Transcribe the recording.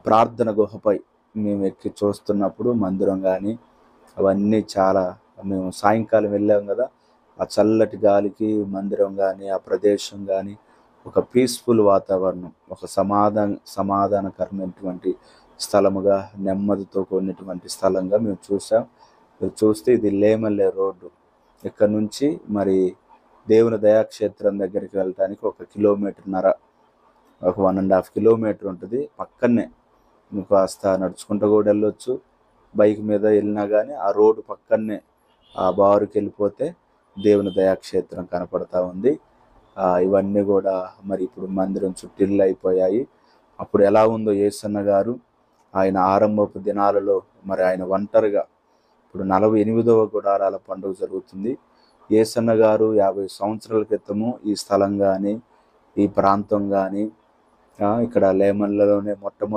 ప్రార్థన గుహపై మేము ఎక్కి చూస్తున్నప్పుడు మందిరం కానీ అవన్నీ చాలా, మేము సాయంకాలం వెళ్ళాం కదా, ఆ చల్లటి గాలికి మందిరం కానీ ఆ ప్రదేశం కానీ ఒక పీస్ఫుల్ వాతావరణం, ఒక సమాధానకరమైనటువంటి స్థలముగా, నెమ్మదితో కూడినటువంటి స్థలంగా మేము చూసాం. మీరు చూస్తే ఇది లేమల్లే రోడ్డు. ఇక్కడ నుంచి మరి దేవుని దయాక్షేత్రం దగ్గరికి వెళ్ళటానికి 1.5 కిలోమీటర్న్నర, ఒక 1.5 కిలోమీటర్ ఉంటుంది. పక్కనే నువ్వు కాస్త నడుచుకుంటూ కూడా వెళ్ళొచ్చు, బైక్ మీద వెళ్ళినా కానీ ఆ రోడ్డు పక్కనే ఆ బారుకి వెళ్ళిపోతే దేవుని దయాక్షేత్రం కనపడతా ఉంది. ఇవన్నీ కూడా మరి ఇప్పుడు మందిరం చుట్టిల్లు అయిపోయాయి. అప్పుడు ఎలా ఉందో యేసన్న గారు ఆయన ఆరంభపు దినాలలో మరి ఆయన ఒంటరిగా, ఇప్పుడు 48వ గుడారాల పండుగ జరుగుతుంది. యేసన్న గారు 50 సంవత్సరాల క్రితము ఈ స్థలం కానీ ఈ ప్రాంతం కానీ ఇక్కడ లేమల్లలోనే మొట్టమొదటి